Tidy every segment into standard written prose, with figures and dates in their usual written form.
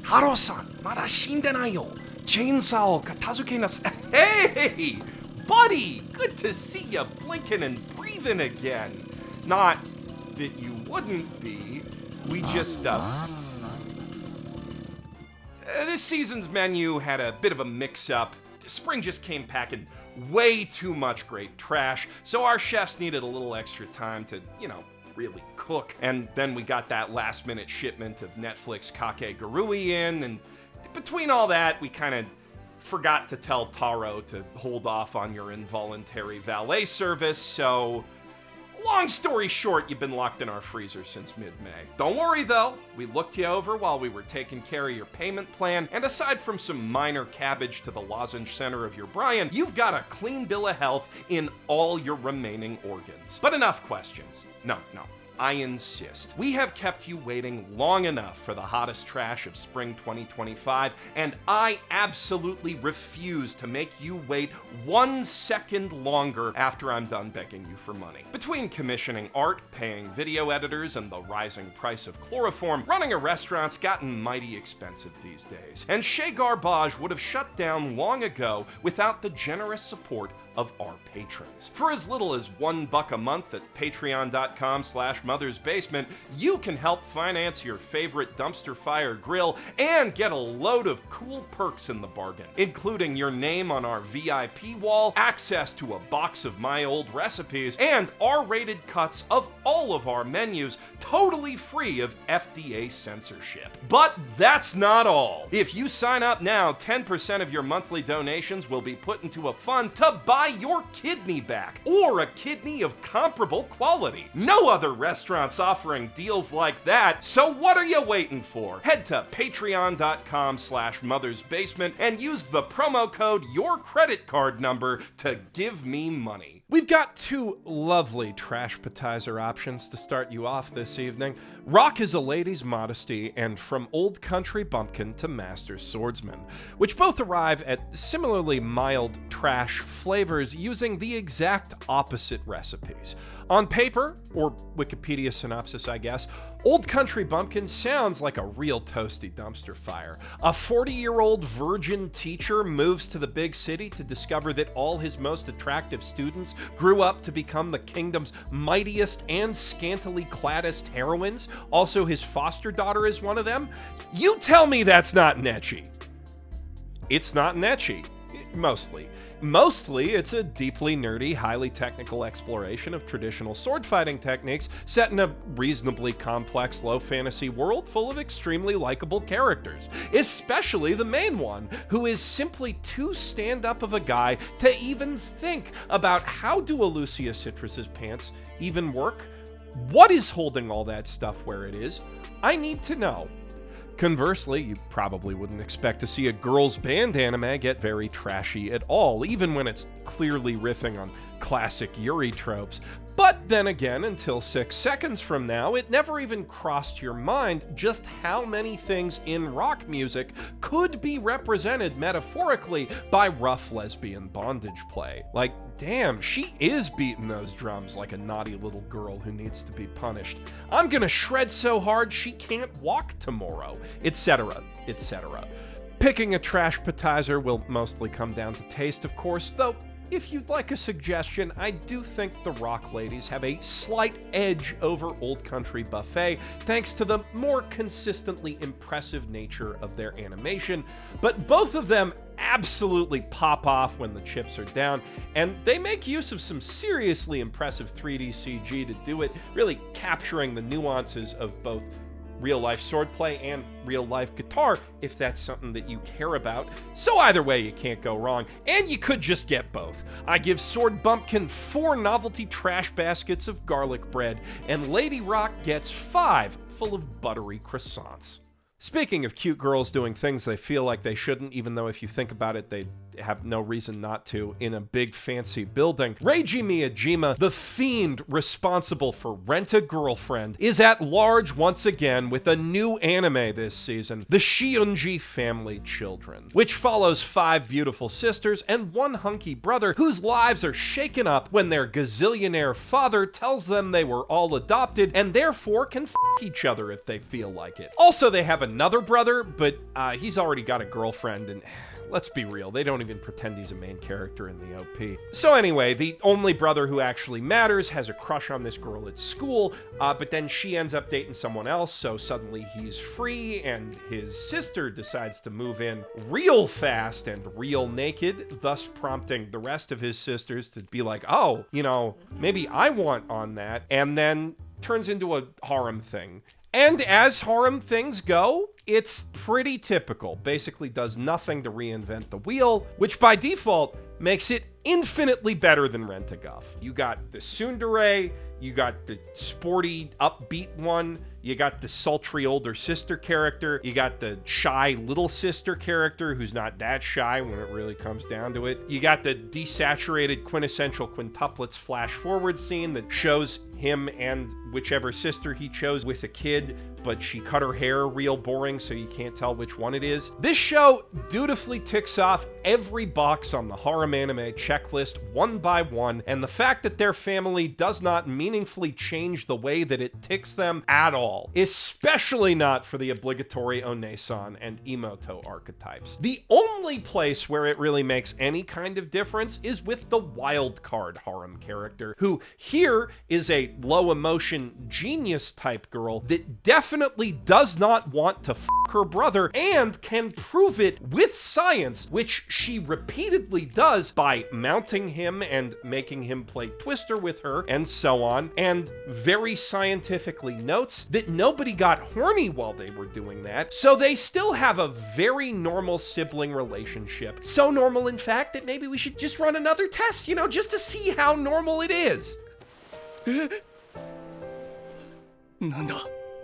Haro-san, mada shindenai yo. Chainsaw o katazuke nasu. Hey, buddy, good to see you blinking and breathing again. Not that you wouldn't be. We just, this season's menu had a bit of a mix-up. Spring just came packing way too much great trash, so our chefs needed a little extra time to, really cook. And then we got that last-minute shipment of Netflix Kakegurui in, and between all that, we kind of forgot to tell Taro to hold off on your involuntary valet service, so long story short, you've been locked in our freezer since mid-May. Don't worry though, we looked you over while we were taking care of your payment plan, and aside from some minor cabbage to the lozenge center of your Brian, you've got a clean bill of health in all your remaining organs. But enough questions. No. I insist. We have kept you waiting long enough for the hottest trash of spring 2025, and I absolutely refuse to make you wait 1 second longer after I'm done begging you for money. Between commissioning art, paying video editors, and the rising price of chloroform, running a restaurant's gotten mighty expensive these days. And Chez Garbage would have shut down long ago without the generous support of our patrons. For as little as $1 a month at patreon.com/mothersbasement, you can help finance your favorite dumpster fire grill and get a load of cool perks in the bargain, including your name on our VIP wall, access to a box of my old recipes, and R-rated cuts of all of our menus, totally free of FDA censorship. But that's not all. If you sign up now, 10% of your monthly donations will be put into a fund to buy your kidney back, or a kidney of comparable quality. No other restaurant's offering deals like that, so what are you waiting for? Head to patreon.com/mothersbasement and use the promo code YourCreditCard to give me money. We've got two lovely Trashpetizer options to start you off this evening. Rock is a Lady's Modesty and From Old Country Bumpkin to Master Swordsman, which both arrive at similarly mild trash flavors using the exact opposite recipes. On paper, or Wikipedia synopsis I guess, Old Country Bumpkin sounds like a real toasty dumpster fire. A 40-year-old virgin teacher moves to the big city to discover that all his most attractive students grew up to become the kingdom's mightiest and scantily claddest heroines. Also, his foster daughter is one of them. You tell me that's not netchy. It's not netchy. Mostly. Mostly, it's a deeply nerdy, highly technical exploration of traditional sword fighting techniques set in a reasonably complex low fantasy world full of extremely likable characters, especially the main one, who is simply too stand-up of a guy to even think about how do Lucia Citrus's pants even work? What is holding all that stuff where it is? I need to know. Conversely, you probably wouldn't expect to see a girls' band anime get very trashy at all, even when it's clearly riffing on classic Yuri tropes. But then again, until 6 seconds from now, it never even crossed your mind just how many things in rock music could be represented metaphorically by rough lesbian bondage play. Like, damn, she is beating those drums like a naughty little girl who needs to be punished. I'm gonna shred so hard she can't walk tomorrow, etc., etc. Picking a Trashpetizer will mostly come down to taste, of course, though if you'd like a suggestion, I do think the Rock Ladies have a slight edge over Old Country Buffet, thanks to the more consistently impressive nature of their animation, but both of them absolutely pop off when the chips are down, and they make use of some seriously impressive 3D CG to do it, really capturing the nuances of both real-life swordplay and real-life guitar, if that's something that you care about. So either way, you can't go wrong, and you could just get both. I give Sword Bumpkin 4 novelty trash baskets of garlic bread, and Lady Rock gets 5 full of buttery croissants. Speaking of cute girls doing things they feel like they shouldn't, even though if you think about it, they'd have no reason not to, in a big fancy building. Reiji Miyajima, the fiend responsible for Rent-a-Girlfriend, is at large once again with a new anime this season, The Shiunji Family Children, which follows 5 beautiful sisters and 1 hunky brother whose lives are shaken up when their gazillionaire father tells them they were all adopted and therefore can f each other if they feel like it. Also, they have another brother, but he's already got a girlfriend, and let's be real, they don't even pretend he's a main character in the OP. So anyway, the only brother who actually matters has a crush on this girl at school, but then she ends up dating someone else, so suddenly he's free, and his sister decides to move in real fast and real naked, thus prompting the rest of his sisters to be like, oh, you know, maybe I want on that, and then turns into a harem thing. And as harem things go, it's pretty typical. Basically does nothing to reinvent the wheel, which by default makes it infinitely better than Rent-a-Guff. You got the tsundere, you got the sporty, upbeat one, you got the sultry older sister character, you got the shy little sister character who's not that shy when it really comes down to it. You got the desaturated quintessential quintuplets flash forward scene that shows him and whichever sister he chose with a kid, but she cut her hair real boring so you can't tell which one it is. This show dutifully ticks off every box on the harem anime checklist one by one, and the fact that their family does not meaningfully change the way that it ticks them at all, especially not for the obligatory Onesan and Imoto archetypes. The only place where it really makes any kind of difference is with the wildcard harem character, who here is a low emotion genius type girl that definitely does not want to f her brother and can prove it with science, which she repeatedly does by mounting him and making him play Twister with her and so on, and very scientifically notes that nobody got horny while they were doing that, so they still have a very normal sibling relationship. So normal, in fact, that maybe we should just run another test, you know, just to see how normal it is. なんだ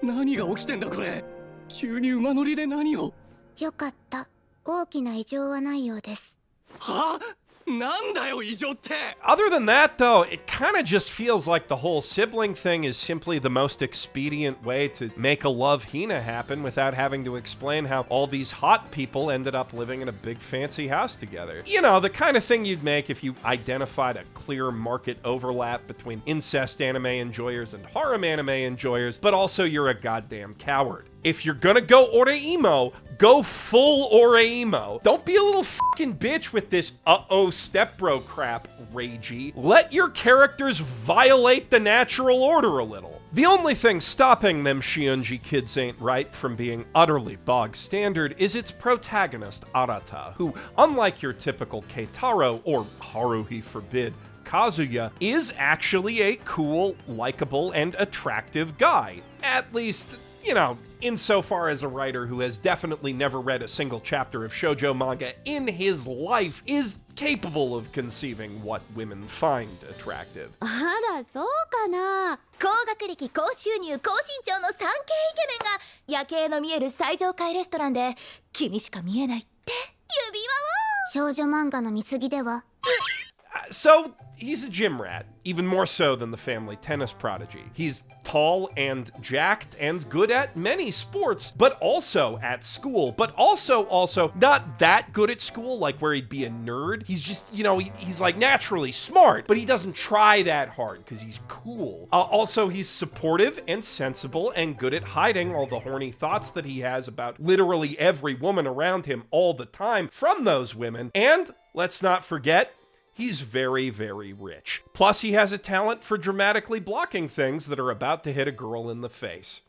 何が起きてんだこれ急に馬乗りで何をよかった大きな異常はないようですはなんだよ異常って Other than that, though, it kind of just feels like the whole sibling thing is simply the most expedient way to make a love Hina happen without having to explain how all these hot people ended up living in a big fancy house together. You know, the kind of thing you'd make if you identified a clear market overlap between incest anime enjoyers and harem anime enjoyers, but also you're a goddamn coward. If you're gonna go Oreimo, go full Oreimo. Don't be a little fucking bitch with this uh-oh stepbro crap, Reiji. Let your characters violate the natural order a little. The only thing stopping them Shiunji kids ain't right from being utterly bog standard is its protagonist, Arata, who, unlike your typical Keitaro, or Haruhi forbid, Kazuya, is actually a cool, likable, and attractive guy. At least, you know, insofar as a writer who has definitely never read a single chapter of shoujo manga in his life is capable of conceiving what women find attractive. あらそうかな高学歴高収入高身長の 3K イケメンが夜景の見える最上階レストランで君しか見えないって指輪を少女漫画の見過ぎでは So, he's a gym rat, even more so than the family tennis prodigy. He's tall and jacked and good at many sports, but also at school, but also not that good at school, like where he'd be a nerd. He's just, you know, he's like naturally smart, but he doesn't try that hard because he's cool. Also, he's supportive and sensible and good at hiding all the horny thoughts that he has about literally every woman around him all the time from those women. And let's not forget, he's very, very rich. Plus, he has a talent for dramatically blocking things that are about to hit a girl in the face.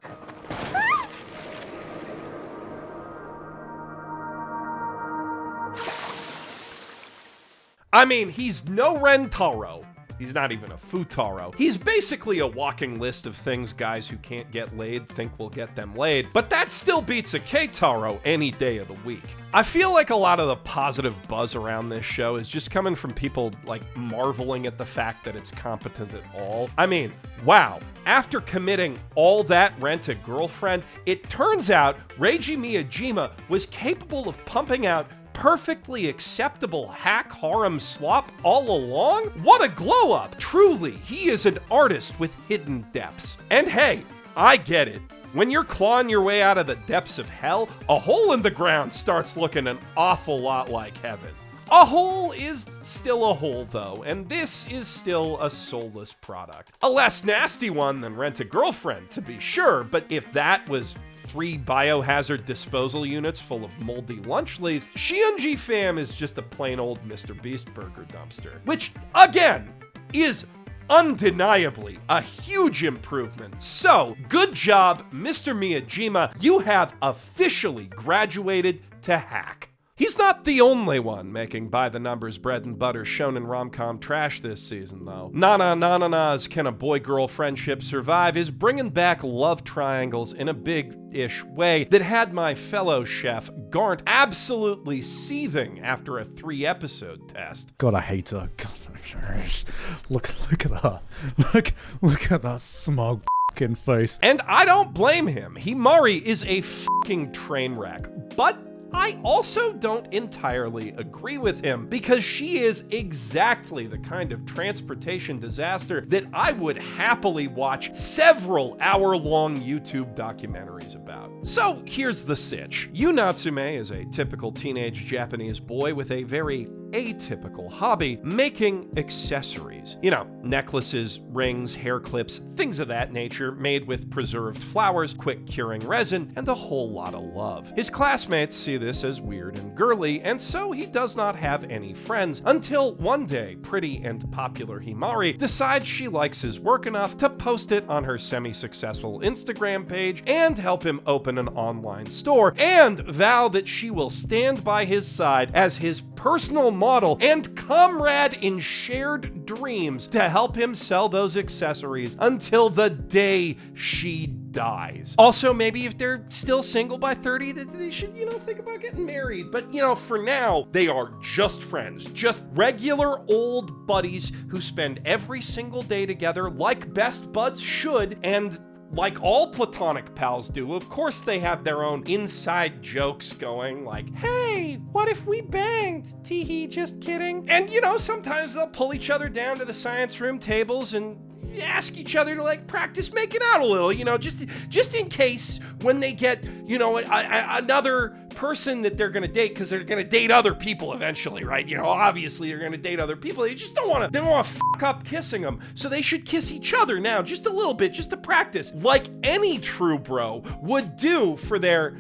I mean, he's no Rentaro. He's not even a Futaro. He's basically a walking list of things guys who can't get laid think will get them laid, but that still beats a Keitaro any day of the week. I feel like a lot of the positive buzz around this show is just coming from people like marveling at the fact that it's competent at all. I mean, wow. After committing all that Rent-a-Girlfriend, it turns out Reiji Miyajima was capable of pumping out perfectly acceptable hack harem slop all along? What a glow up! Truly, he is an artist with hidden depths. And hey, I get it. When you're clawing your way out of the depths of hell, a hole in the ground starts looking an awful lot like heaven. A hole is still a hole, though, and this is still a soulless product. A less nasty one than Rent a Girlfriend, to be sure, but if that was 3 biohazard disposal units full of moldy lunchleys, Shiunji fam is just a plain old Mr. Beast burger dumpster. Which, again, is undeniably a huge improvement. So, good job, Mr. Miyajima. You have officially graduated to hack. He's not the only one making by-the-numbers bread and butter shonen rom-com trash this season, though. Nana's Can a Boy-Girl Friendship Survive is bringing back love triangles in a big-ish way that had my fellow chef Garnt absolutely seething after a 3-episode test. God, I hate her. God, look at her. Look at that smug f***ing face. And I don't blame him. Himari is a f***ing train wreck. But I also don't entirely agree with him, because she is exactly the kind of transportation disaster that I would happily watch several hour-long YouTube documentaries about. So here's the sitch. Yu Natsume is a typical teenage Japanese boy with a very atypical hobby: making accessories. You know, necklaces, rings, hair clips, things of that nature, made with preserved flowers, quick curing resin, and a whole lot of love. His classmates see this as weird and girly, and so he does not have any friends until one day pretty and popular Himari decides she likes his work enough to post it on her semi-successful Instagram page and help him open an online store, and vow that she will stand by his side as his personal model and comrade in shared dreams to help him sell those accessories until the day she dies. Also, maybe if they're still single by 30, that they should, think about getting married. But, for now, they are just friends, just regular old buddies who spend every single day together like best buds should, and like all platonic pals do, of course they have their own inside jokes going, like, hey, what if we banged? Teehee, just kidding. And, sometimes they'll pull each other down to the science room tables and ask each other to, practice making out a little, just in case when they get, another person that they're gonna date, because they're gonna date other people eventually, right? Obviously they're gonna date other people. They just don't wanna fuck up kissing them. So they should kiss each other now, just a little bit, just to practice, like any true bro would do for their,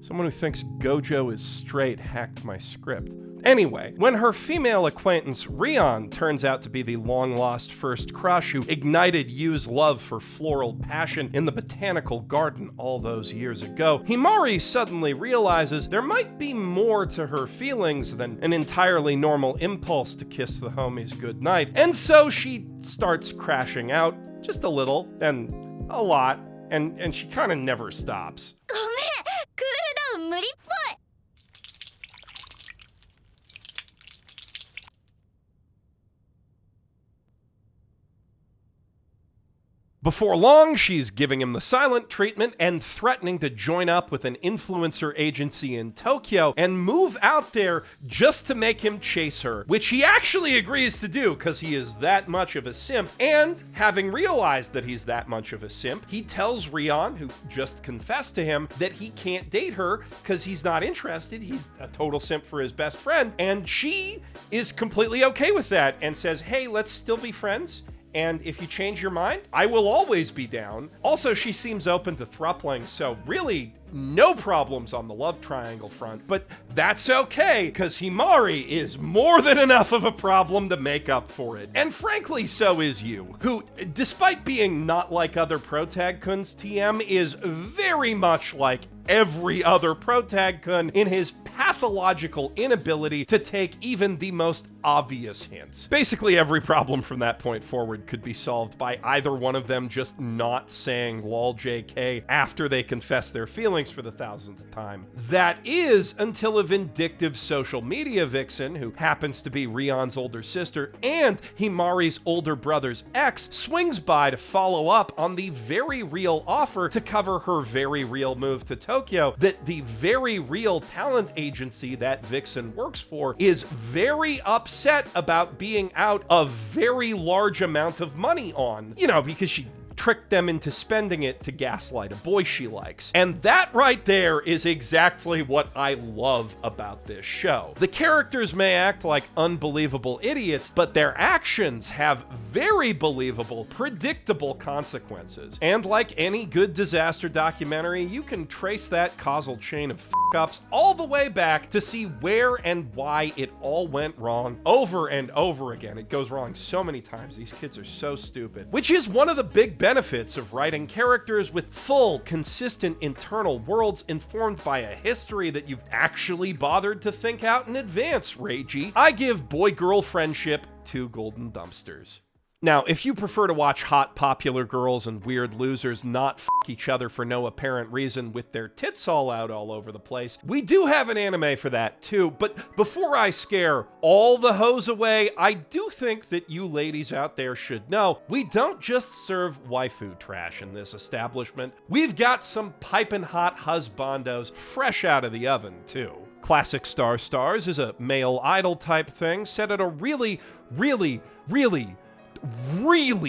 someone who thinks Gojo is straight hacked my script. Anyway, when her female acquaintance Rion turns out to be the long-lost first crush who ignited Yu's love for floral passion in the botanical garden all those years ago, Himari suddenly realizes there might be more to her feelings than an entirely normal impulse to kiss the homies goodnight, and so she starts crashing out, just a little, and a lot, and she kind of never stops. ごめん、クールダウン無理っぽい。 Before long, she's giving him the silent treatment and threatening to join up with an influencer agency in Tokyo and move out there just to make him chase her, which he actually agrees to do because he is that much of a simp. And having realized that he's that much of a simp, he tells Rion, who just confessed to him, that he can't date her because he's not interested. He's a total simp for his best friend. And she is completely okay with that and says, hey, let's still be friends. And if you change your mind, I will always be down. Also, she seems open to throupling, so really no problems on the love triangle front. But that's okay, because Himari is more than enough of a problem to make up for it. And frankly, so is Yu, who, despite being not like other protag-kuns, TM is very much like every other protag-kun in his pathological inability to take even the most obvious hints. Basically, every problem from that point forward could be solved by either one of them just not saying lol JK after they confess their feelings for the 1000th time. That is until a vindictive social media vixen, who happens to be Rion's older sister and Himari's older brother's ex, swings by to follow up on the very real offer to cover her very real move to Tokyo that the very real talent agency agency that Vixen works for is very upset about being out a very large amount of money on, because she tricked them into spending it to gaslight a boy she likes. And that right there is exactly what I love about this show. The characters may act like unbelievable idiots, but their actions have very believable, predictable consequences. And like any good disaster documentary, you can trace that causal chain of f***ups all the way back to see where and why it all went wrong over and over again. It goes wrong so many times. These kids are so stupid. Which is one of the big benefits of writing characters with full, consistent internal worlds informed by a history that you've actually bothered to think out in advance, Reiji. I give boy-girl friendship 2 golden dumpsters. Now, if you prefer to watch hot popular girls and weird losers not f*** each other for no apparent reason with their tits all out all over the place, we do have an anime for that too. But before I scare all the hoes away, I do think that you ladies out there should know we don't just serve waifu trash in this establishment. We've got some piping hot husbandos fresh out of the oven too. Classic Star Stars is a male idol type thing set at a really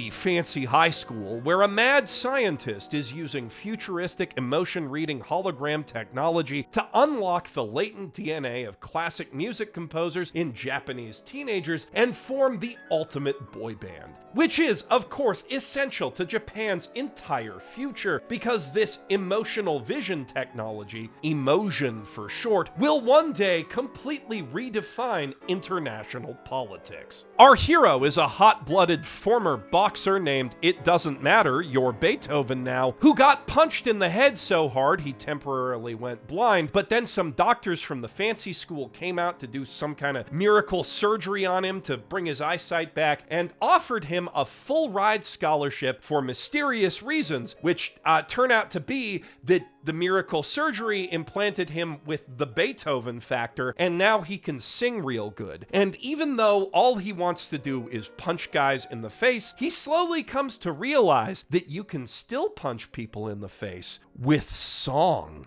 fancy high school where a mad scientist is using futuristic emotion reading hologram technology to unlock the latent DNA of classic music composers in Japanese teenagers and form the ultimate boy band. Which is, of course, essential to Japan's entire future because this emotional vision technology, emotion for short, will one day completely redefine international politics. Our hero is a hot-blooded former boxer named It Doesn't Matter, You're Beethoven Now, who got punched in the head so hard he temporarily went blind, but then some doctors from the fancy school came out to do some kind of miracle surgery on him to bring his eyesight back and offered him a full ride scholarship for mysterious reasons, which turn out to be that the miracle surgery implanted him with the Beethoven factor, and now he can sing real good. And even though all he wants to do is punch guys in the face, he slowly comes to realize that you can still punch people in the face with song.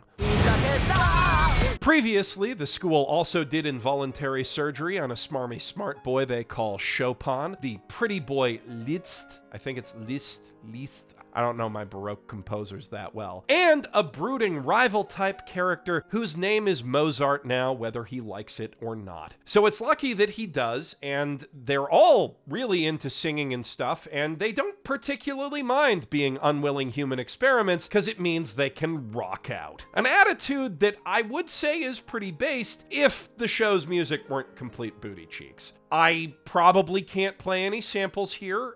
Previously, the school also did involuntary surgery on a smarmy smart boy they call Chopin, the pretty boy Liszt. I think it's Liszt. I don't know my Baroque composers that well. And a brooding rival-type character whose name is Mozart now, whether he likes it or not. So it's lucky that he does, and they're all really into singing and stuff, and they don't particularly mind being unwilling human experiments because it means they can rock out. An attitude that I would say is pretty based if the show's music weren't complete booty cheeks. I probably can't play any samples here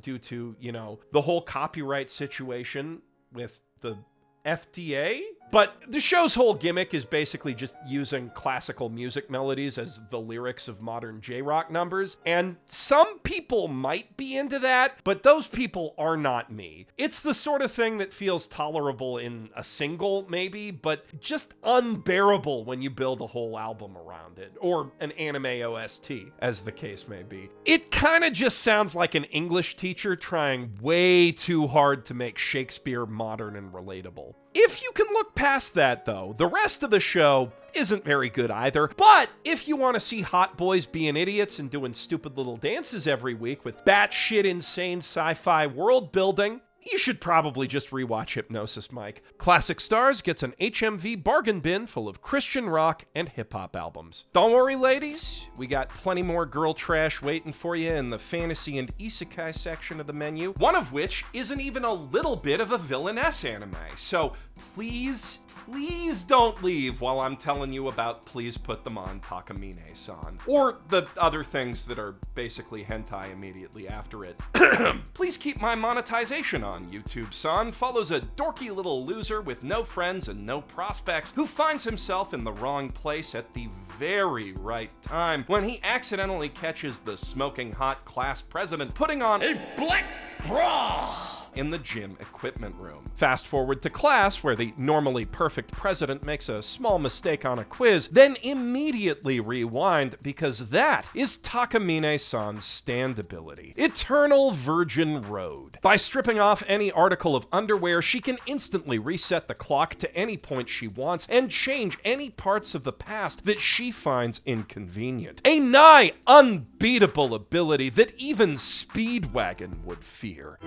due to, the whole copyright situation with the FDA. But the show's whole gimmick is basically just using classical music melodies as the lyrics of modern J-rock numbers. And some people might be into that, but those people are not me. It's the sort of thing that feels tolerable in a single, maybe, but just unbearable when you build a whole album around it, or an anime OST, as the case may be. It kind of just sounds like an English teacher trying way too hard to make Shakespeare modern and relatable. If you can look past that, though, the rest of the show isn't very good either. But if you want to see hot boys being idiots and doing stupid little dances every week with batshit insane sci-fi world building, you should probably just rewatch Hypnosis Mike. Classic Stars gets an HMV bargain bin full of Christian rock and hip-hop albums. Don't worry, ladies. We got plenty more girl trash waiting for you in the fantasy and isekai section of the menu, one of which isn't even a little bit of a villainess anime. So please don't leave while I'm telling you about Please Put Them On Takamine-san, or the other things that are basically hentai immediately after it. Please keep my monetization on, YouTube-san follows a dorky little loser with no friends and no prospects who finds himself in the wrong place at the very right time when he accidentally catches the smoking hot class president putting on a black bra. in the gym equipment room. Fast forward to class, where the normally perfect president makes a small mistake on a quiz, then immediately rewind, because that is Takamine-san's stand ability, Eternal Virgin Road. By stripping off any article of underwear, she can instantly reset the clock to any point she wants and change any parts of the past that she finds inconvenient. A nigh unbeatable ability that even Speedwagon would fear.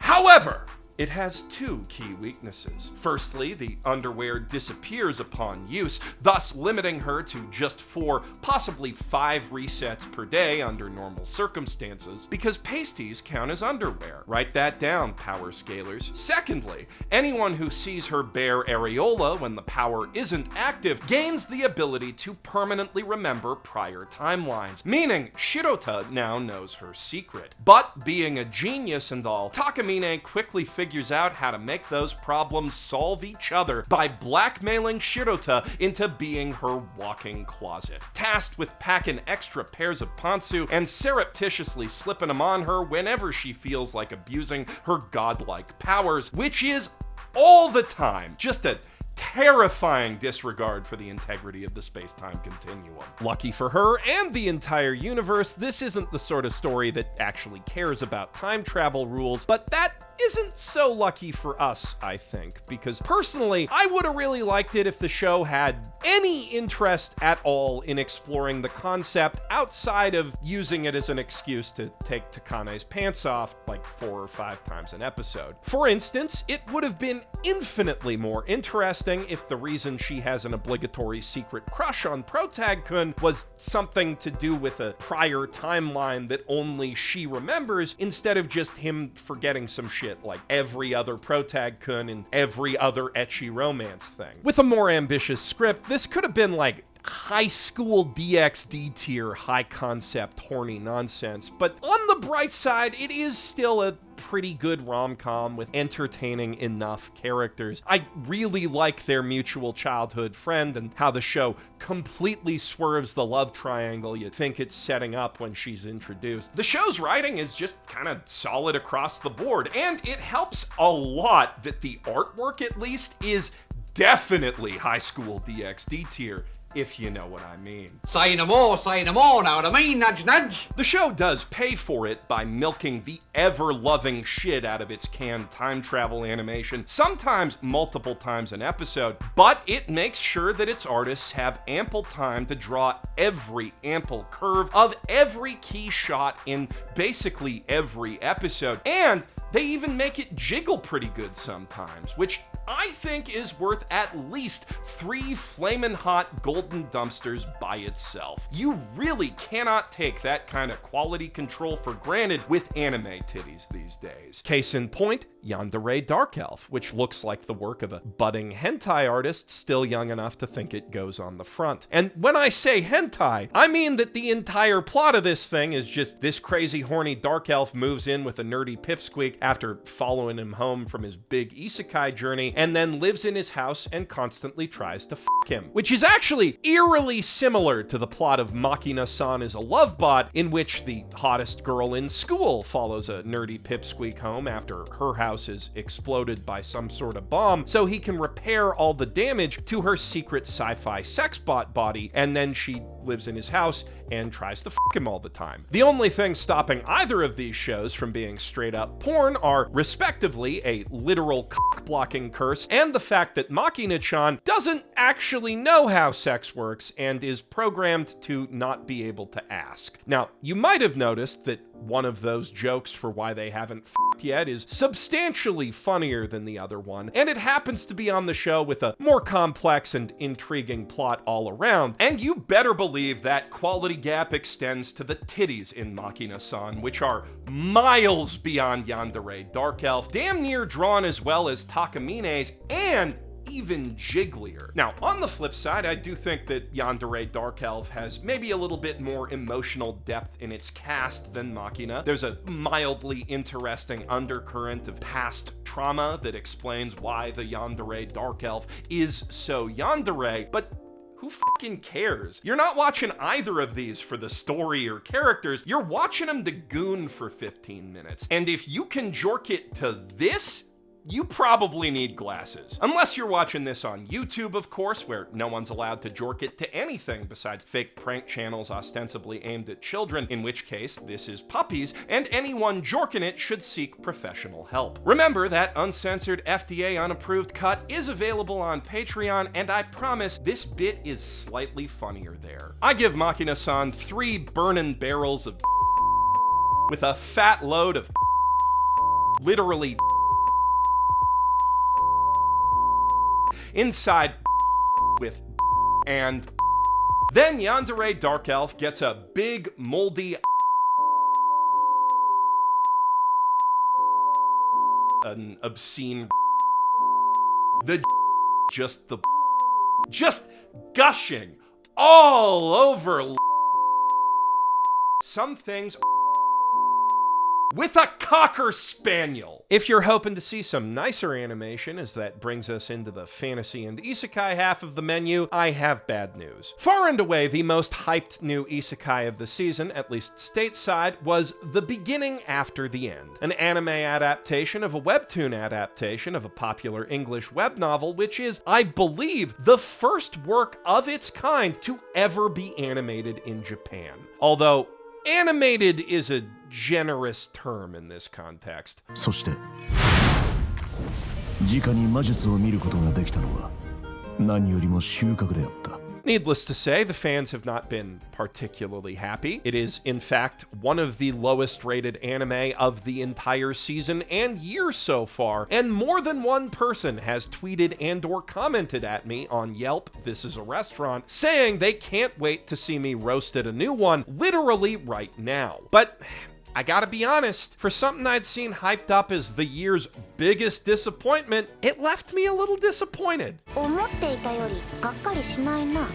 However, it has two key weaknesses. Firstly, the underwear disappears upon use, thus limiting her to just 4, possibly 5 resets per day under normal circumstances, because pasties count as underwear. Write that down, power scalers. Secondly, anyone who sees her bare areola when the power isn't active gains the ability to permanently remember prior timelines, meaning Shirota now knows her secret. But being a genius and all, Takamine quickly figures out how to make those problems solve each other by blackmailing Shirota into being her walking closet, tasked with packing extra pairs of pantsu and surreptitiously slipping them on her whenever she feels like abusing her godlike powers, which is all the time just a terrifying disregard for the integrity of the space-time continuum. Lucky for her and the entire universe, this isn't the sort of story that actually cares about time travel rules, but that isn't so lucky for us, I think, because personally, I would have really liked it if the show had any interest at all in exploring the concept outside of using it as an excuse to take Takane's pants off like 4 or 5 times an episode. For instance, it would have been infinitely more interesting if the reason she has an obligatory secret crush on Protag-kun was something to do with a prior timeline that only she remembers, instead of just him forgetting some shit like every other Protag-kun and every other ecchi romance thing. With a more ambitious script, this could have been like high school DxD tier, high concept, horny nonsense. But on the bright side, it is still a pretty good rom-com with entertaining enough characters. I really like their mutual childhood friend and how the show completely swerves the love triangle you think it's setting up when she's introduced. The show's writing is just kind of solid across the board, and it helps a lot that the artwork, at least, is definitely high school DxD tier, if you know what I mean. Say no more, now what I mean, nudge nudge. The show does pay for it by milking the ever-loving shit out of its canned time travel animation, sometimes multiple times an episode, but it makes sure that its artists have ample time to draw every ample curve of every key shot in basically every episode, and they even make it jiggle pretty good sometimes, which I think is worth at least 3 flamin' hot golden dumpsters by itself. You really cannot take that kind of quality control for granted with anime titties these days. Case in point, Yandere Dark Elf, which looks like the work of a budding hentai artist still young enough to think it goes on the front. And when I say hentai, I mean that the entire plot of this thing is just this crazy horny dark elf moves in with a nerdy pipsqueak after following him home from his big isekai journey, and then lives in his house and constantly tries to fuck him, which is actually eerily similar to the plot of Machina-san is a Love Bot, in which the hottest girl in school follows a nerdy pipsqueak home after her house is exploded by some sort of bomb, so he can repair all the damage to her secret sci-fi sex bot body, and then she lives in his house and tries to fuck him all the time. The only thing stopping either of these shows from being straight up porn are, respectively, a literal cock-blocking curse and the fact that Machina-chan doesn't actually know how sex works and is programmed to not be able to ask. Now, you might have noticed that one of those jokes for why they haven't f***ed yet is substantially funnier than the other one, and it happens to be on the show with a more complex and intriguing plot all around, and you better believe that quality gap extends to the titties in Machina-san, which are miles beyond Yandere Dark Elf, damn near drawn as well as Takamine's, and even jigglier. Now, on the flip side, I do think that Yandere Dark Elf has maybe a little bit more emotional depth in its cast than Machina. There's a mildly interesting undercurrent of past trauma that explains why the Yandere Dark Elf is so yandere, but Who fucking cares? You're not watching either of these for the story or characters. You're watching them to goon for 15 minutes. And if you can jork it to this, you probably need glasses. Unless you're watching this on YouTube, of course, where no one's allowed to jork it to anything besides fake prank channels ostensibly aimed at children, in which case this is puppies, and anyone jorking it should seek professional help. Remember that uncensored FDA unapproved cut is available on Patreon, and I promise this bit is slightly funnier there. I give Machina-san 3 burning barrels of with a fat load of literally inside with and then Yandere Dark Elf gets a big moldy an obscene just gushing all over some things with a Cocker Spaniel. If you're hoping to see some nicer animation as that brings us into the fantasy and isekai half of the menu, I have bad news. Far and away the most hyped new isekai of the season, at least stateside, was The Beginning After the End, an anime adaptation of a webtoon adaptation of a popular English web novel, which is, I believe, the first work of its kind to ever be animated in Japan. Although, animated is a generous term in this context. そして直に魔術を見ることができたのは何よりも収穫であった。 Needless to say, the fans have not been particularly happy. It is, in fact, one of the lowest rated anime of the entire season and year so far, and more than one person has tweeted and or commented at me on Yelp, This Is a Restaurant, saying they can't wait to see me roast at a new one literally right now. But I gotta be honest, for something I'd seen hyped up as the year's biggest disappointment, it left me a little disappointed. 思っていたよりがっかりしないな。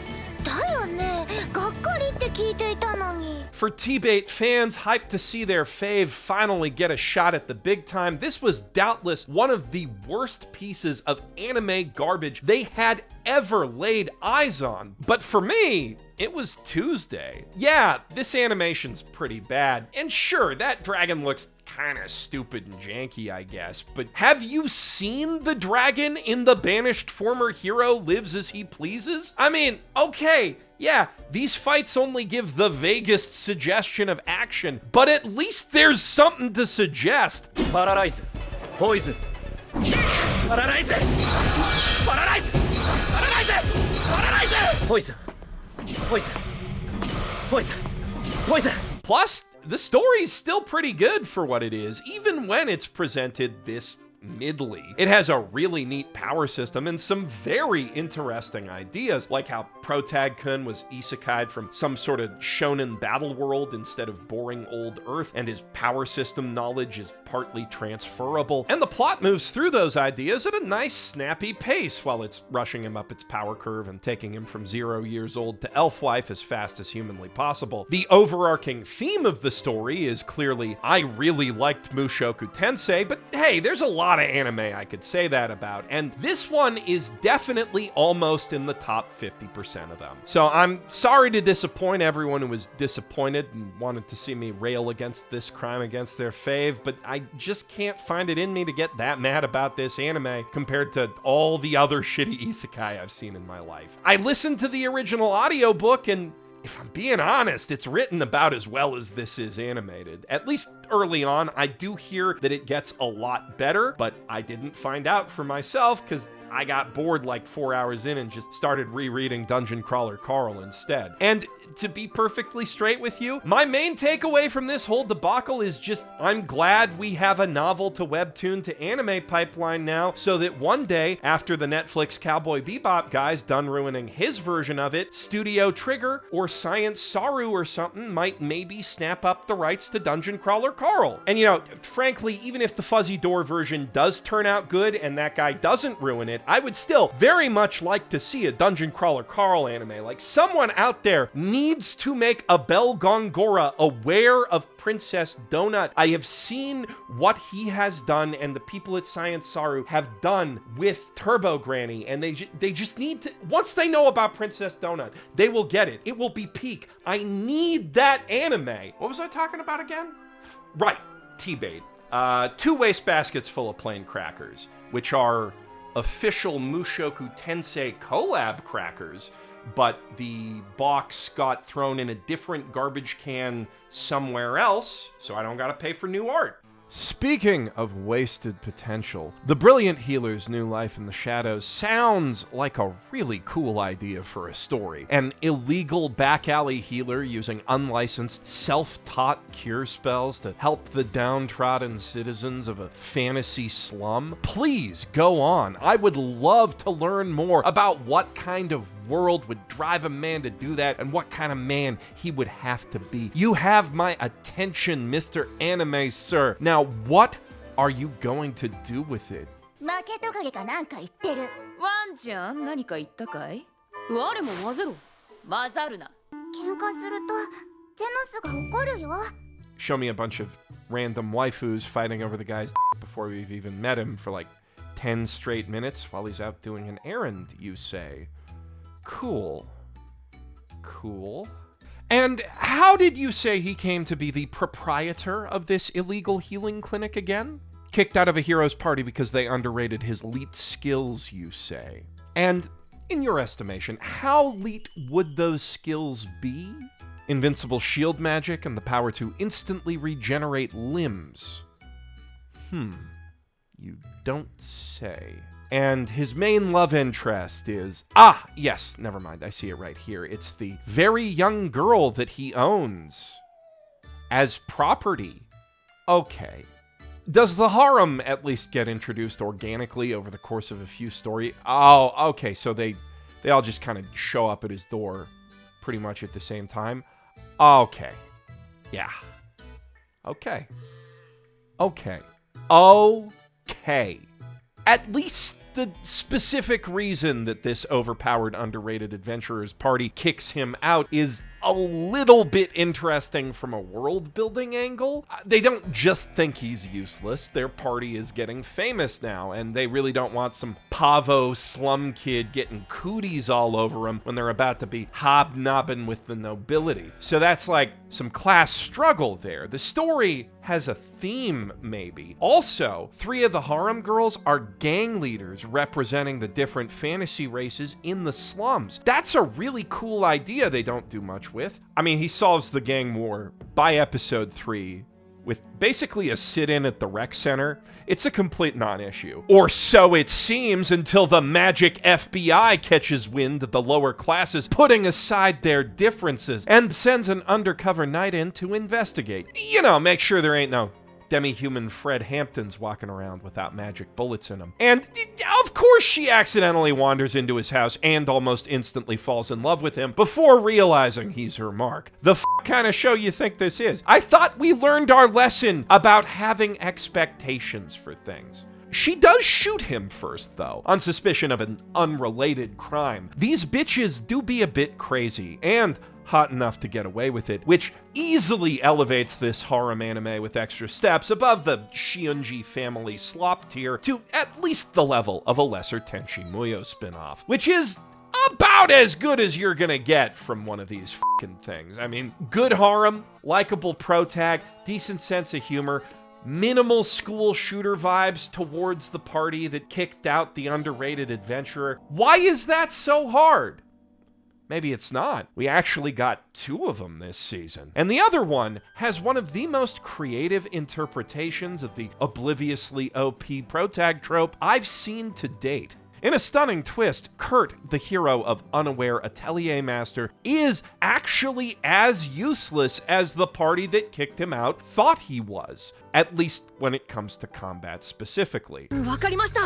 だよね、がっかりって聞いていたのに。 For T-Bait fans hyped to see their fave finally get a shot at the big time, this was doubtless one of the worst pieces of anime garbage they had ever laid eyes on. But for me, it was Tuesday. Yeah, this animation's pretty bad. And sure, that dragon looks kinda stupid and janky, I guess. But have you seen the dragon in The Banished Former Hero Lives As He Pleases? I mean, okay, yeah, these fights only give the vaguest suggestion of action, but at least there's something to suggest. Paralyze, poison. Paralyze, paralyze, paralyze, paralyze. Poison, poison, poison, poison. Plus, the story's still pretty good for what it is, even when it's presented this middly. It has a really neat power system and some very interesting ideas, like how Protag-kun was isekai'd from some sort of shonen battle world instead of boring old Earth, and his power system knowledge is partly transferable. And the plot moves through those ideas at a nice, snappy pace while it's rushing him up its power curve and taking him from 0 years old to elf-wife as fast as humanly possible. The overarching theme of the story is clearly, I really liked Mushoku Tensei, but hey, there's a lot of anime I could say that about, and this one is definitely almost in the top 50% of them. So I'm sorry to disappoint everyone who was disappointed and wanted to see me rail against this crime against their fave, but I just can't find it in me to get that mad about this anime compared to all the other shitty isekai I've seen in my life. I listened to the original audiobook, and if I'm being honest, it's written about as well as this is animated. At least early on, I do hear that it gets a lot better, but I didn't find out for myself because I got bored like 4 hours in and just started rereading Dungeon Crawler Carl instead. And to be perfectly straight with you, my main takeaway from this whole debacle is just, I'm glad we have a novel to webtoon to anime pipeline now, so that one day, after the Netflix Cowboy Bebop guy's done ruining his version of it, Studio Trigger or Science Saru or something might maybe snap up the rights to Dungeon Crawler Carl. And you know, frankly, even if the Fuzzy Door version does turn out good and that guy doesn't ruin it, I would still very much like to see a Dungeon Crawler Carl anime. Like, someone out there needs needs to make Abel Gongora aware of Princess Donut. I have seen what he has done and the people at Science Saru have done with Turbo Granny, and they just need to, once they know about Princess Donut, they will get it. It will be peak. I need that anime. What was I talking about again? Right, T-bait. 2 wastebaskets full of plain crackers, which are official Mushoku Tensei collab crackers, but the box got thrown in a different garbage can somewhere else, so I don't gotta pay for new art. Speaking of wasted potential, the Brilliant Healer's New Life in the Shadows sounds like a really cool idea for a story. An illegal back alley healer using unlicensed, self-taught cure spells to help the downtrodden citizens of a fantasy slum. Please go on. I would love to learn more about what kind of world would drive a man to do that and what kind of man he would have to be. You have my attention, Mr. Anime Sir. Now, what are you going to do with it? 負けトカゲかなんか言ってる。ワンちゃん何か言ったかい？我も混ぜろ。混ざるな。喧嘩するとジェノスが怒るよ。 Show me a bunch of random waifus fighting over the guy's before we've even met him for like 10 straight minutes while he's out doing an errand, you say. Cool. Cool. And how did you say he came to be the proprietor of this illegal healing clinic again? Kicked out of a hero's party because they underrated his elite skills, you say. And in your estimation, how elite would those skills be? Invincible shield magic and the power to instantly regenerate limbs. You don't say. And his main love interest is... yes, never mind, I see it right here. It's the very young girl that he owns as property. Okay. Does the harem at least get introduced organically over the course of a few stories? Oh, okay, so they all just kind of show up at his door pretty much at the same time? Okay. Yeah. Okay. Okay. Okay. At least the specific reason that this overpowered, underrated adventurer's party kicks him out is a little bit interesting from a world-building angle. They don't just think he's useless. Their party is getting famous now, and they really don't want some pavo slum kid getting cooties all over them when they're about to be hobnobbing with the nobility. So that's like some class struggle there. The story has a theme, maybe. Also, 3 of the harem girls are gang leaders representing the different fantasy races in the slums. That's a really cool idea they don't do much with. I mean, he solves the gang war by episode 3 with basically a sit-in at the rec center. It's a complete non-issue. Or so it seems, until the magic FBI catches wind of the lower classes putting aside their differences and sends an undercover knight in to investigate. You know, make sure there ain't no demi-human Fred Hamptons walking around without magic bullets in them. And of course she accidentally wanders into his house and almost instantly falls in love with him before realizing he's her mark. The kind of show you think this is? I thought we learned our lesson about having expectations for things. She does shoot him first, though, on suspicion of an unrelated crime. These bitches do be a bit crazy, and hot enough to get away with it, which easily elevates this harem anime with extra steps above the Shiunji family slop tier to at least the level of a lesser Tenchi Muyo spin-off, which is about as good as you're gonna get from one of these fucking things. I mean, good harem, likable protag, decent sense of humor, minimal school shooter vibes towards the party that kicked out the underrated adventurer. Why is that so hard? Maybe it's not. We actually got 2 of them this season. And the other one has one of the most creative interpretations of the obliviously OP protag trope I've seen to date. In a stunning twist, Kurt, the hero of Unaware Atelier Master, is actually as useless as the party that kicked him out thought he was, at least when it comes to combat specifically. わかりました。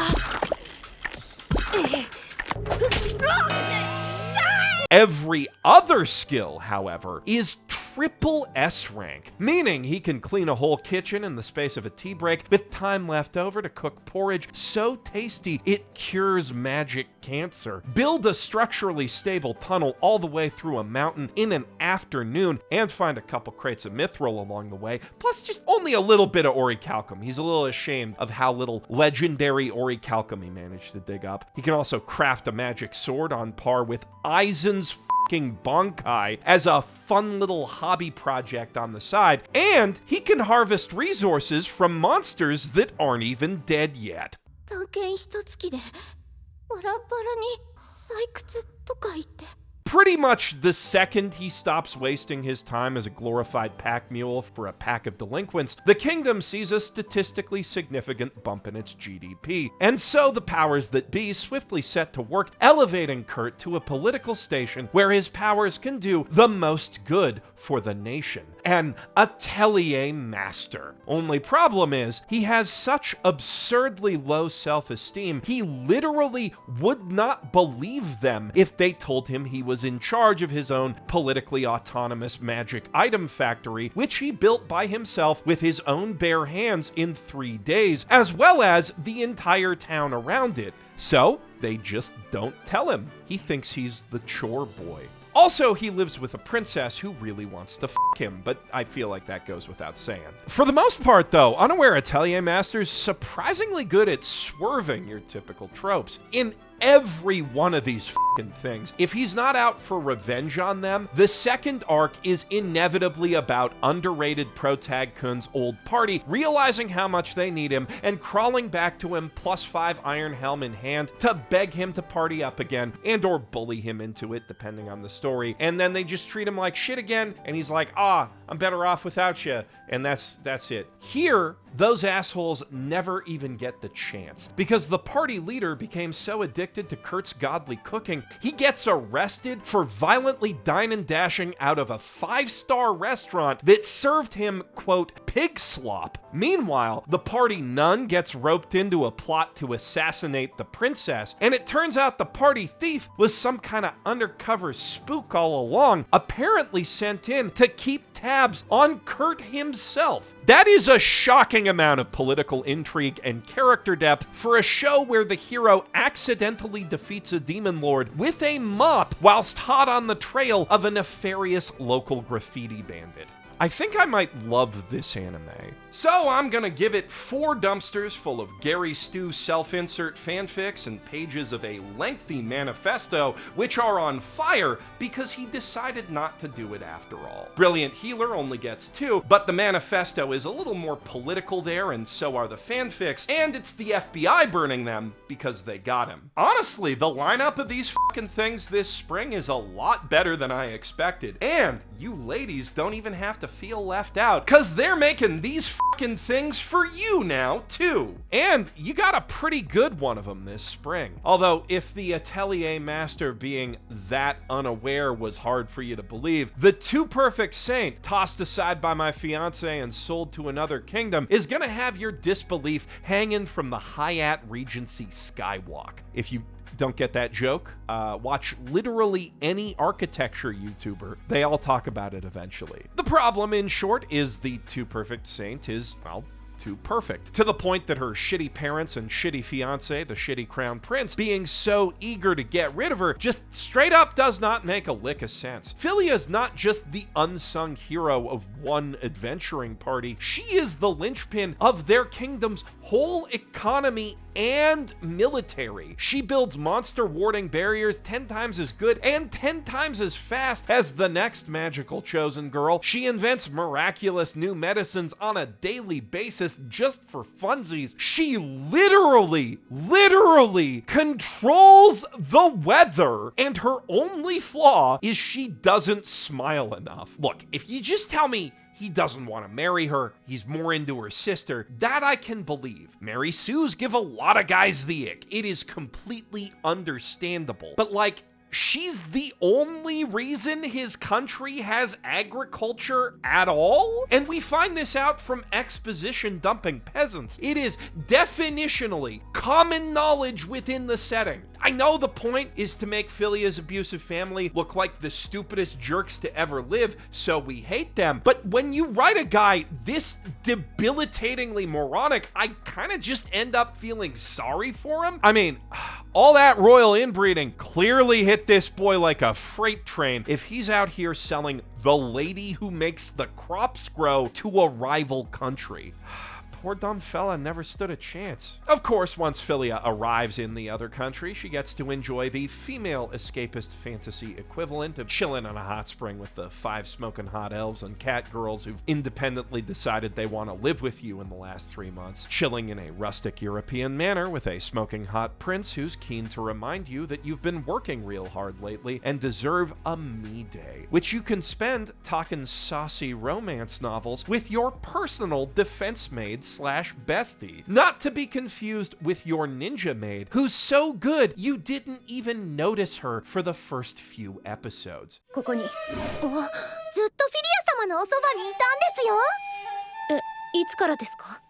Every other skill, however, is triple S rank, meaning he can clean a whole kitchen in the space of a tea break with time left over to cook porridge so tasty it cures magic cancer, build a structurally stable tunnel all the way through a mountain in an afternoon, and find a couple crates of mithril along the way, plus just only a little bit of orichalcum. He's a little ashamed of how little legendary orichalcum he managed to dig up. He can also craft a magic sword on par with Aizen's fucking Bankai as a fun little hobby project on the side, and he can harvest resources from monsters that aren't even dead yet. 探検一月でバラバラに採掘とか言って Pretty much the second he stops wasting his time as a glorified pack mule for a pack of delinquents, the kingdom sees a statistically significant bump in its GDP. And so the powers that be swiftly set to work elevating Kurt to a political station where his powers can do the most good for the nation. An atelier master. Only problem is, he has such absurdly low self-esteem, he literally would not believe them if they told him he was in charge of his own politically autonomous magic item factory, which he built by himself with his own bare hands in 3 days, as well as the entire town around it. So, they just don't tell him. He thinks he's the chore boy. Also, he lives with a princess who really wants to f*** him, but I feel like that goes without saying. For the most part, though, unaware atelier master's surprisingly good at swerving your typical tropes. In every one of these fucking things, if he's not out for revenge on them, the second arc is inevitably about underrated protag Kun's old party realizing how much they need him and crawling back to him +5 iron helm in hand to beg him to party up again and or bully him into it depending on the story, and then they just treat him like shit again and he's like, I'm better off without you, and that's it. Here, those assholes never even get the chance, because the party leader became so addicted to Kurt's godly cooking, he gets arrested for violently dine and dashing out of a 5-star restaurant that served him, quote, pig slop. Meanwhile, the party nun gets roped into a plot to assassinate the princess, and it turns out the party thief was some kind of undercover spook all along, apparently sent in to keep tabs on Kurt himself. That is a shocking amount of political intrigue and character depth for a show where the hero accidentally defeats a demon lord with a mop whilst hot on the trail of a nefarious local graffiti bandit. I think I might love this anime. So I'm gonna give it 4 dumpsters full of Gary Stu self-insert fanfics and pages of a lengthy manifesto, which are on fire because he decided not to do it after all. Brilliant Healer only gets 2, but the manifesto is a little more political there, and so are the fanfics, and it's the FBI burning them because they got him. Honestly, the lineup of these fucking things this spring is a lot better than I expected, and you ladies don't even have to feel left out, cause they're making these fucking things for you now, too. And you got a pretty good one of them this spring. Although, if the atelier master being that unaware was hard for you to believe, the Too Perfect Saint, tossed aside by my fiance and sold to another kingdom, is gonna have your disbelief hanging from the Hyatt Regency skywalk. If you don't get that joke, watch literally any architecture YouTuber. They all talk about it eventually. The problem, in short, is the Too Perfect Saint is, well, too perfect. To the point that her shitty parents and shitty fiance, the shitty crown prince, being so eager to get rid of her just straight up does not make a lick of sense. Philia's not just the unsung hero of one adventuring party, she is the linchpin of their kingdom's whole economy and military. She builds monster warding barriers 10 times as good and 10 times as fast as the next magical chosen girl. She invents miraculous new medicines on a daily basis just for funsies. She literally controls the weather, and her only flaw is she doesn't smile enough. Look, if you just tell me he doesn't want to marry her, he's more into her sister, that I can believe. Mary Sue's give a lot of guys the ick. It is completely understandable. But like, she's the only reason his country has agriculture at all? And we find this out from exposition dumping peasants. It is definitionally common knowledge within the setting. I know the point is to make Philia's abusive family look like the stupidest jerks to ever live, so we hate them. But when you write a guy this debilitatingly moronic, I kind of just end up feeling sorry for him. I mean, all that royal inbreeding clearly hit this boy like a freight train if he's out here selling the lady who makes the crops grow to a rival country. Poor dumb fella never stood a chance. Of course, once Philia arrives in the other country, she gets to enjoy the female escapist fantasy equivalent of chilling in a hot spring with the 5 smoking hot elves and cat girls who've independently decided they want to live with you in the last 3 months, chilling in a rustic European manner with a smoking hot prince who's keen to remind you that you've been working real hard lately and deserve a me day, which you can spend talking saucy romance novels with your personal defense maid / bestie. Not to be confused with your ninja maid, who's so good you didn't even notice her for the first few episodes. ここにずっとフィリア様のおそばにいたんですよ。いつからですか？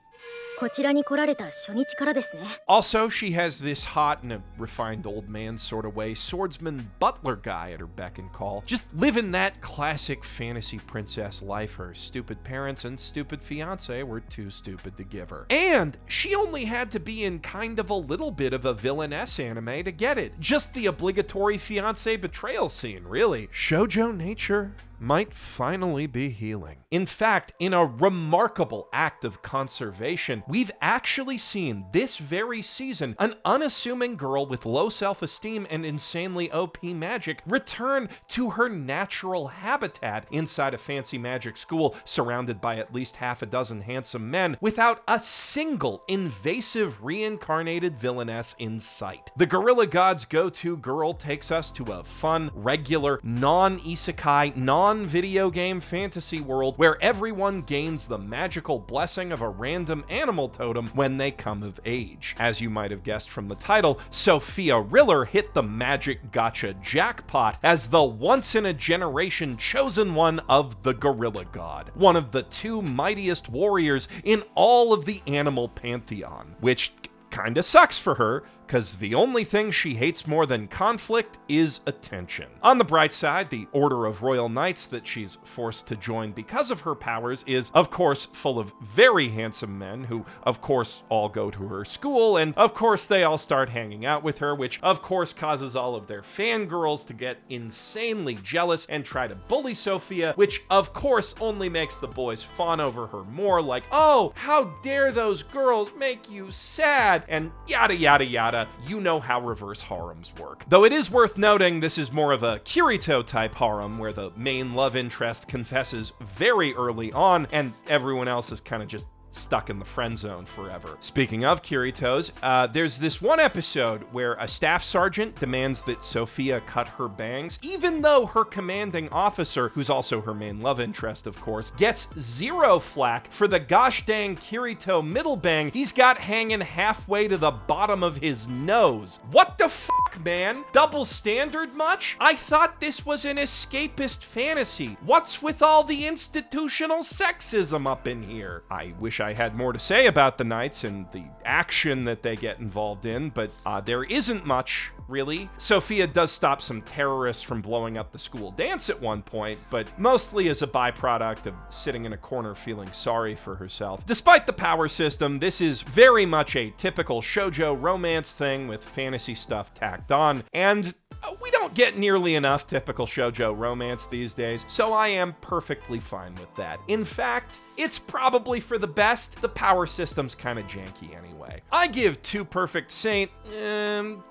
こちらに来られた初日からですね。 Also, she has this hot, in a refined old man sort of way, swordsman butler guy at her beck and call, just living that classic fantasy princess life her stupid parents and stupid fiance were too stupid to give her. And she only had to be in kind of a little bit of a villainess anime to get it. Just the obligatory fiance betrayal scene, really. Shoujo nature might finally be healing. In fact, in a remarkable act of conservation, we've actually seen this very season an unassuming girl with low self-esteem and insanely OP magic return to her natural habitat inside a fancy magic school surrounded by at least half a dozen handsome men without a single invasive reincarnated villainess in sight. The Gorilla God's go-to girl takes us to a fun, regular, non-isekai, non-video game fantasy world where everyone gains the magical blessing of a random animal totem when they come of age. As you might have guessed from the title, Sophia Riller hit the magic gacha jackpot as the once-in-a-generation chosen one of the Gorilla God, one of the 2 mightiest warriors in all of the animal pantheon, which kinda sucks for her, because the only thing she hates more than conflict is attention. On the bright side, the Order of Royal Knights that she's forced to join because of her powers is, of course, full of very handsome men who, of course, all go to her school, and of course they all start hanging out with her, which of course causes all of their fangirls to get insanely jealous and try to bully Sophia, which of course only makes the boys fawn over her more, like, oh, how dare those girls make you sad, and yada yada yada. You know how reverse harems work. Though it is worth noting this is more of a Kirito type harem where the main love interest confesses very early on and everyone else is kind of just stuck in the friend zone forever. Speaking of Kiritos, there's this one episode where a staff sergeant demands that Sophia cut her bangs, even though her commanding officer, who's also her main love interest, of course, gets 0 flack for the gosh dang Kirito middle bang he's got hanging halfway to the bottom of his nose. What the fuck, man? Double standard much? I thought this was an escapist fantasy. What's with all the institutional sexism up in here? I wish I had more to say about the Knights and the action that they get involved in, but there isn't much, really. Sophia does stop some terrorists from blowing up the school dance at one point, but mostly as a byproduct of sitting in a corner feeling sorry for herself. Despite the power system, this is very much a typical shoujo romance thing with fantasy stuff tacked on, and we don't get nearly enough typical shoujo romance these days, so I am perfectly fine with that. In fact, it's probably for the best. The power system's kind of janky anyway. I give 2 Perfect Saint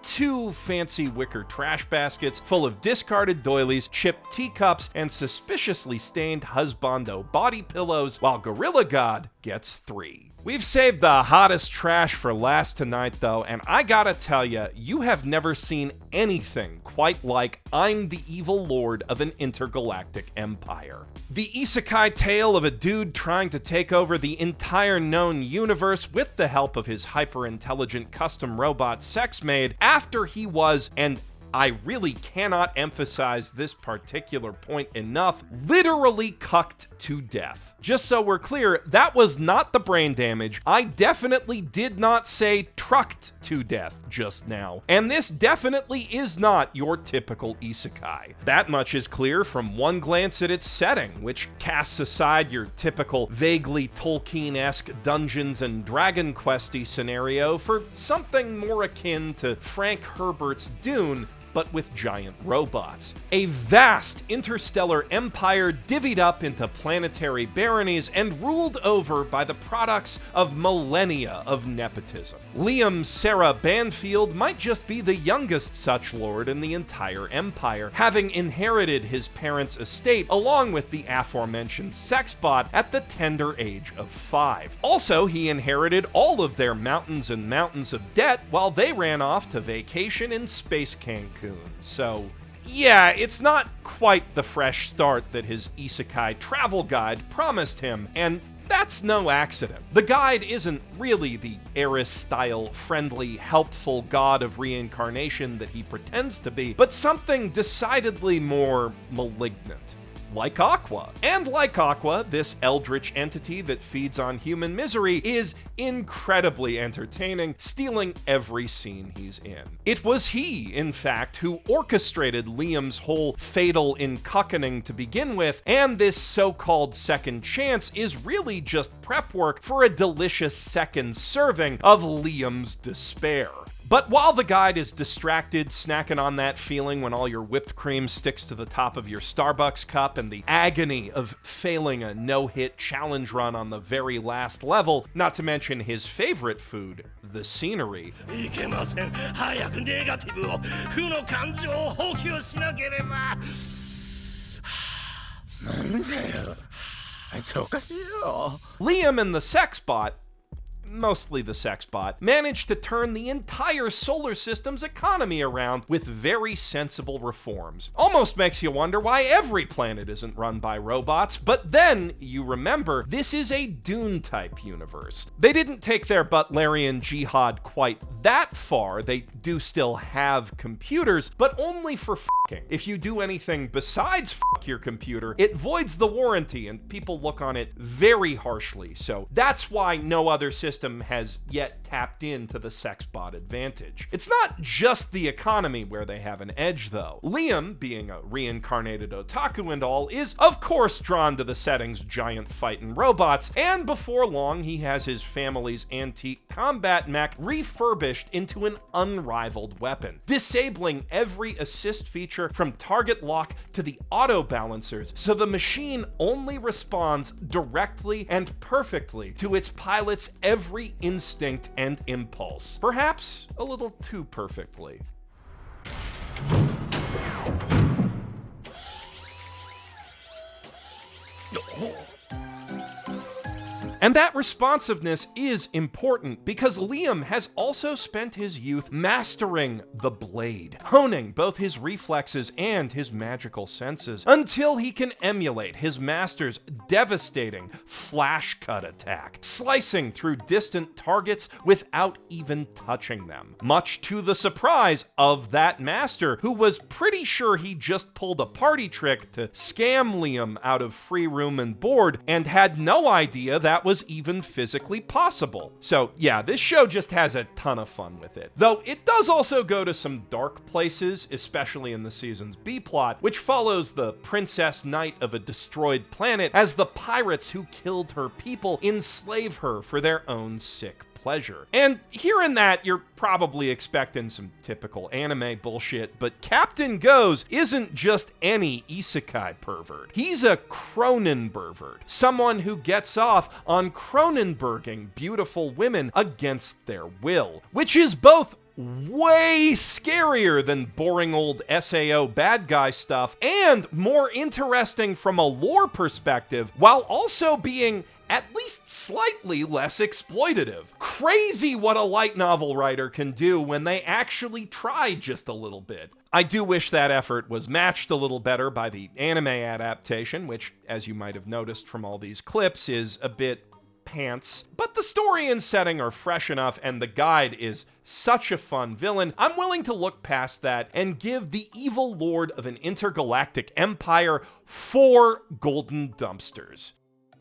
2 fancy wicker trash baskets full of discarded doilies, chipped teacups, and suspiciously stained husbando body pillows, while Gorilla God gets 3. We've saved the hottest trash for last tonight, though, and I gotta tell ya, you have never seen anything quite like I'm the evil lord of an intergalactic empire. The isekai tale of a dude trying to take over the entire known universe with the help of his hyper-intelligent custom robot sex maid after he was, and I really cannot emphasize this particular point enough, literally cucked to death. Just so we're clear, that was not the brain damage. I definitely did not say trucked to death just now. And this definitely is not your typical isekai. That much is clear from one glance at its setting, which casts aside your typical vaguely Tolkien-esque Dungeons and Dragon Questy scenario for something more akin to Frank Herbert's Dune, but with giant robots. A vast interstellar empire divvied up into planetary baronies and ruled over by the products of millennia of nepotism. Liam Sarah Banfield might just be the youngest such lord in the entire empire, having inherited his parents' estate along with the aforementioned sexbot at the tender age of 5. Also, he inherited all of their mountains and mountains of debt while they ran off to vacation in Space Cancun. So, yeah, it's not quite the fresh start that his isekai travel guide promised him, and that's no accident. The guide isn't really the Eris-style, friendly, helpful god of reincarnation that he pretends to be, but something decidedly more malignant. Like Aqua. And like Aqua, this eldritch entity that feeds on human misery is incredibly entertaining, stealing every scene he's in. It was he, in fact, who orchestrated Liam's whole fatal incuckening to begin with, and this so-called second chance is really just prep work for a delicious second serving of Liam's despair. But while the guide is distracted, snacking on that feeling when all your whipped cream sticks to the top of your Starbucks cup and the agony of failing a no-hit challenge run on the very last level, not to mention his favorite food, the scenery, いけません。早くネガティブを負の感情を補給しなければ。なんだよ。あいつおかしいよ。 Liam and the sexbot, mostly the sexbot, managed to turn the entire solar system's economy around with very sensible reforms. Almost makes you wonder why every planet isn't run by robots, but then you remember this is a Dune-type universe. They didn't take their Butlerian jihad quite that far. They do still have computers, but only for f***ing. If you do anything besides f*** your computer, it voids the warranty, and people look on it very harshly. So that's why no other system has yet tapped into the sexbot advantage. It's not just the economy where they have an edge, though. Liam, being a reincarnated otaku and all, is of course drawn to the setting's giant fighting robots, and before long he has his family's antique combat mech refurbished into an unrivaled weapon, disabling every assist feature from target lock to the auto balancers, so the machine only responds directly and perfectly to its pilot's every instinct and impulse. Perhaps a little too perfectly. And that responsiveness is important because Liam has also spent his youth mastering the blade, honing both his reflexes and his magical senses until he can emulate his master's devastating flash cut attack, slicing through distant targets without even touching them. Much to the surprise of that master, who was pretty sure he just pulled a party trick to scam Liam out of free room and board and had no idea that was even physically possible. So yeah, this show just has a ton of fun with it. Though it does also go to some dark places, especially in the season's B-plot, which follows the princess knight of a destroyed planet as the pirates who killed her people enslave her for their own sick pleasure. And hearing that, you're probably expecting some typical anime bullshit, but Captain Goes isn't just any isekai pervert. He's a Cronenbervert, someone who gets off on Cronenberging beautiful women against their will, which is both way scarier than boring old SAO bad guy stuff and more interesting from a lore perspective, while also being at least slightly less exploitative. Crazy what a light novel writer can do when they actually try just a little bit. I do wish that effort was matched a little better by the anime adaptation, which, as you might have noticed from all these clips, is a bit pants, but the story and setting are fresh enough and the guide is such a fun villain, I'm willing to look past that and give the evil lord of an intergalactic empire 4 golden dumpsters.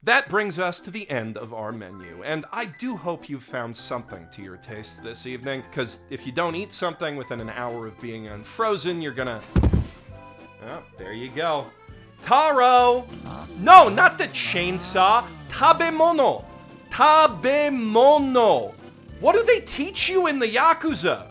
That brings us to the end of our menu, and I do hope you've found something to your taste this evening, because if you don't eat something within an hour of being unfrozen, you're gonna... Oh, there you go. Taro! No, not the chainsaw. Tabemono. Tabemono. What do they teach you in the Yakuza?